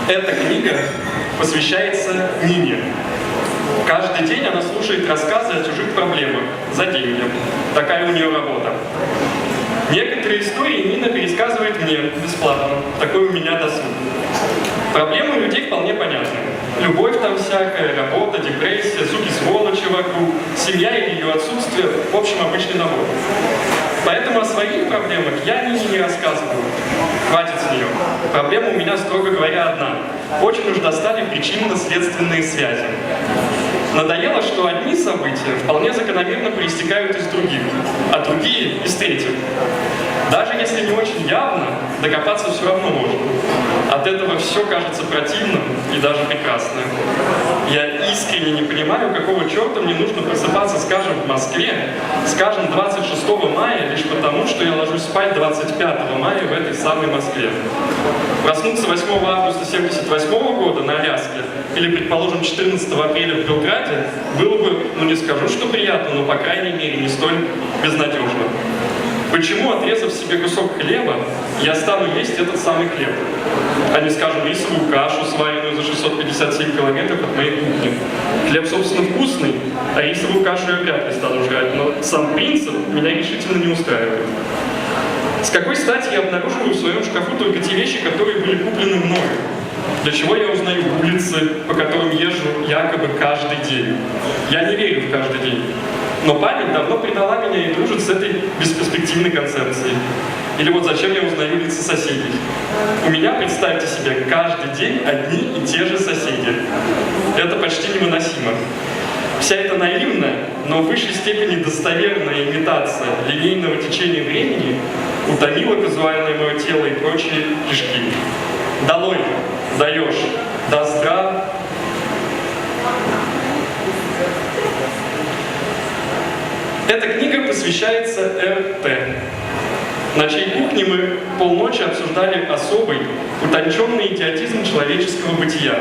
Эта книга посвящается Нине. Каждый день она слушает рассказы о чужих проблемах за деньги. Такая у нее работа. Некоторые истории Нина пересказывает мне бесплатно. Такой у меня досуг. Проблемы у людей вполне понятны. Любовь там всякая, работа, депрессия, суки-сволочи вокруг, семья или ее отсутствие, в общем, обычный набор. Поэтому о своих проблемах я Нине не рассказываю. Хватит с нее. Проблема у меня, строго говоря, одна. Очень уж достали причинно-следственные связи. Надоело, что одни события вполне закономерно проистекают из других, а другие — из третьих. Даже если не очень явно, докопаться все равно можно. От этого все кажется противным и даже прекрасным. Я искренне не понимаю, какого черта мне нужно просыпаться, скажем, в Москве, скажем, 26 мая, лишь потому, что я ложусь спать 25 мая в этой самой Москве. Проснуться 8 августа 1978 года на Аляске или, предположим, 14 апреля в Белграде было бы, ну не скажу, что приятно, но, по крайней мере, не столь безнадежно. Почему, отрезав себе кусок хлеба, я стану есть этот самый хлеб, а не, скажем, рисовую кашу, сваренную за 657 километров от моей кухни? Хлеб, собственно, вкусный, а рисовую кашу я вряд ли стану жрать, но сам принцип меня решительно не устраивает. С какой стати я обнаруживаю в своем шкафу только те вещи, которые были куплены мною? Для чего я узнаю улицы, по которым езжу якобы каждый день? Я не верю в каждый день. Но память давно предала меня и дружит с этой бесперспективной концепцией. Или вот зачем я узнаю лица соседей? У меня, представьте себе, каждый день одни и те же соседи. Это почти невыносимо. Вся эта наивная, но в высшей степени достоверная имитация линейного течения времени утомила казуальное мое тело и прочие кишки. Долой, даешь, да здрав. Эта книга посвящается РТ. На чьей кухне мы полночи обсуждали особый, утонченный идиотизм человеческого бытия.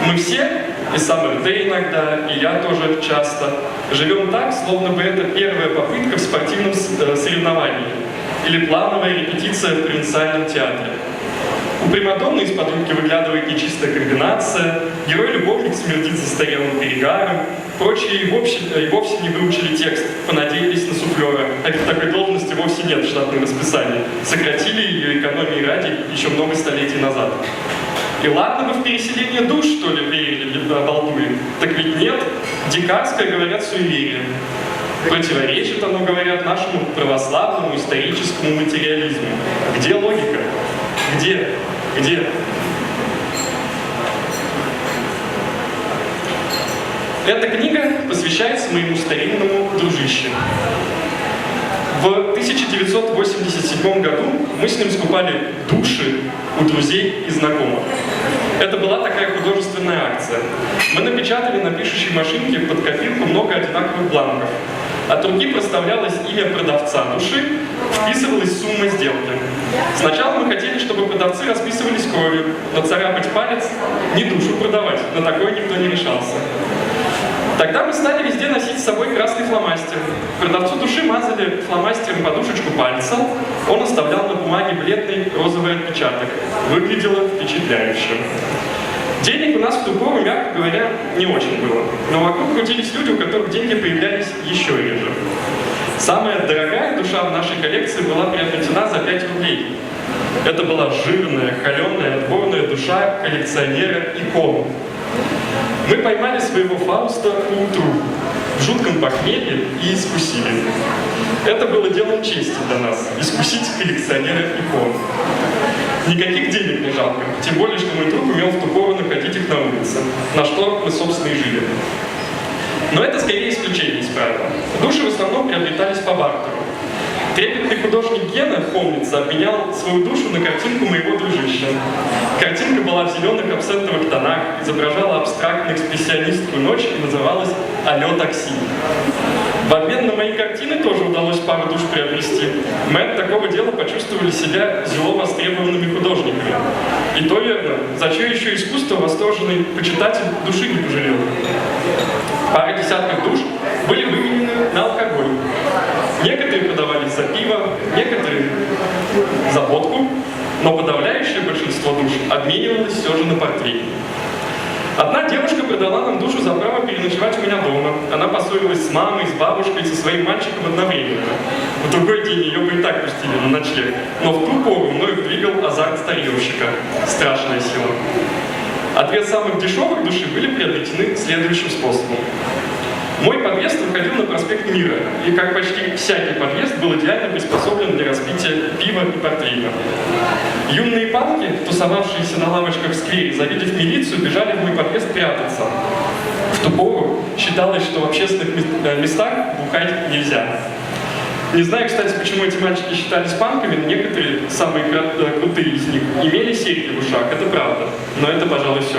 Мы все, и сам РТ иногда, и я тоже часто, живем так, словно бы это первая попытка в спортивном соревновании или плановая репетиция в провинциальном театре. У примадонны из-под руки выглядывает нечистая комбинация, герой-любовник смердит застарелым перегаром, прочие и вовсе не выучили текст, понадеялись на суфлера, а ведь такой должности вовсе нет в штатном расписании, сократили ее экономии ради еще много столетий назад. И ладно бы в переселение душ, что ли, верили, обалдуем, так ведь нет, дикарское, говорят, суеверие. Противоречит оно, говорят, нашему православному историческому материализму. Где логика? Где? Эта книга посвящается моему старинному дружище. В 1987 году мы с ним скупали души у друзей и знакомых. Это была такая художественная акция. Мы напечатали на пишущей машинке под копирку много одинаковых бланков. От руки проставлялось имя продавца души, вписывалась сумма сделки. Сначала мы хотели, чтобы продавцы расписывались кровью, но царапать палец, не душу продавать, на такое никто не решался. Тогда мы стали везде носить с собой красный фломастер. Продавцу души мазали фломастером подушечку пальца, он оставлял на бумаге бледный розовый отпечаток. Выглядело впечатляюще. Денег у нас в ту пору, мягко говоря, не очень было. Но вокруг крутились люди, у которых деньги появлялись еще реже. Самая дорогая душа в нашей коллекции была приобретена за 5 рублей. Это была жирная, холеная, отборная душа коллекционера икон. Мы поймали своего Фауста поутру, в жутком похмелье и искусили. Это было делом чести для нас — искусить коллекционера икон. Никаких денег не жалко, тем более, что мой друг умел в ту пору находить их на улице, на что мы, собственно, и жили. Но это скорее исключение из правила. Души в основном приобретались по бартеру. Трепетный художник Гена, помнится, обменял свою душу на картинку моего дружища. Картинка была в зеленых абсентовых тонах, изображала абстрактную экспрессионистскую ночь и называлась «Алло, такси». В обмен на мои картины тоже удалось пару душ приобрести. Мы от такого дела почувствовали себя зело востребованными художниками. И то верно, за чье еще искусство восторженный почитатель души не пожалел. Пара десятков душ были выменены на алкоголь. Некоторые продавались за пиво, некоторые за водку, но подавляющее большинство душ обменивалась все же на портвейн. Одна девушка продала нам душу за право переночевать у меня дома. Она поссорилась с мамой, с бабушкой, со своим мальчиком одновременно. В другой день ее бы и так пустили на ночлег. Но в ту пору мною двигал азарт старьевщика. Страшная сила. А две самых дешевых души были приобретены следующим способом. Мой подъезд выходил на проспект Мира, и, как почти всякий подъезд, был идеально приспособлен для распития пива и портвейна. Юные панки, тусовавшиеся на лавочках в сквере, завидев милицию, бежали в мой подъезд прятаться. В ту пору считалось, что в общественных местах бухать нельзя. Не знаю, кстати, почему эти мальчики считались панками, но некоторые, самые крутые из них, имели серьги в ушах, это правда. Но это, пожалуй, все.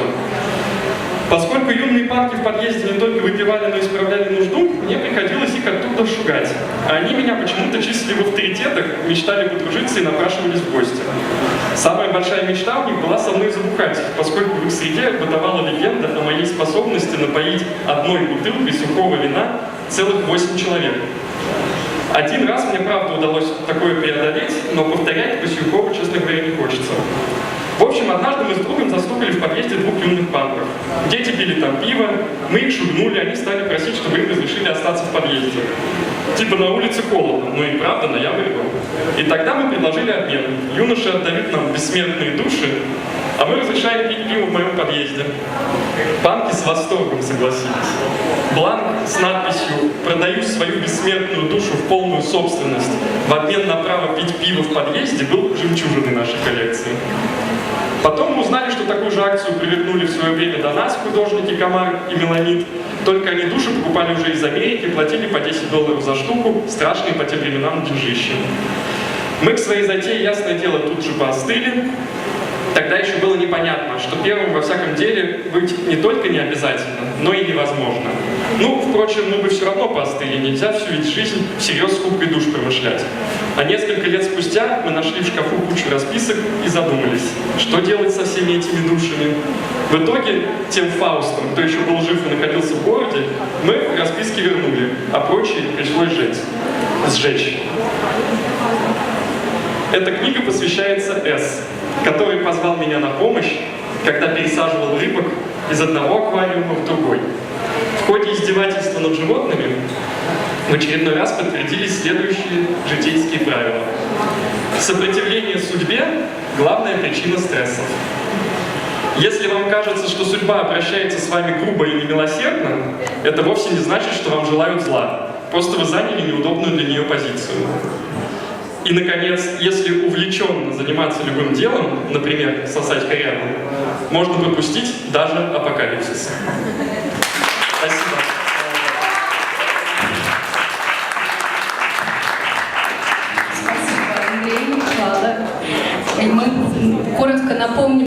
Поскольку юные панки в подъезде не только выпивали, но и исправляли нужду, мне приходилось их оттуда шугать. А они меня почему-то числили в авторитетах, мечтали подружиться и напрашивались в гости. Самая большая мечта у них была со мной забухать, поскольку в их среде бытовала легенда о моей способности напоить одной бутылкой сухого вина целых 8 человек. Один раз мне, правда, удалось такое преодолеть, но повторять Васюкова, честно говоря, не хочется. В общем, однажды мы с другом застукали в подъезде двух юных панков. Дети пили там пиво, мы их шугнули, они стали просить, чтобы им разрешили остаться в подъезде. Типа на улице холодно, но и правда ноябрь был. И тогда мы предложили обмен. Юноши отдают нам бессмертные души, а мы разрешаем пить пиво в моем подъезде. Панки с восторгом согласились. Бланк с надписью «Продаю свою бессмертную душу в полную собственность» в обмен на право пить пиво в подъезде был жемчужиной нашей коллекции. Потом мы узнали, что такую же акцию провернули в свое время до нас художники Комар и Меламид. Только они души покупали уже из Америки, платили по $10 за штуку, страшные по тем временам деньжища. Мы к своей затее, ясное дело, тут же поостыли. Тогда еще было непонятно, что первым во всяком деле быть не только не обязательно, но и невозможно. Ну, впрочем, мы бы все равно поостыли, нельзя всю ведь жизнь всерьез скупкой душ промышлять. А несколько лет спустя мы нашли в шкафу кучу расписок и задумались, что делать со всеми этими душами. В итоге тем Фаустом, кто еще был жив и находился в городе, мы расписки вернули, а прочие пришлось сжечь. Эта книга посвящается С, который позвал меня на помощь, когда пересаживал рыбок из одного аквариума в другой. В ходе издевательства над животными в очередной раз подтвердились следующие житейские правила. Сопротивление судьбе – главная причина стрессов. Если вам кажется, что судьба обращается с вами грубо и немилосердно, это вовсе не значит, что вам желают зла. Просто вы заняли неудобную для нее позицию. И, наконец, если увлеченно заниматься любым делом, например, сосать корягу, можно пропустить даже апокалипсис. Спасибо. Спасибо, Андрей. Ладно. И мы коротко напомним.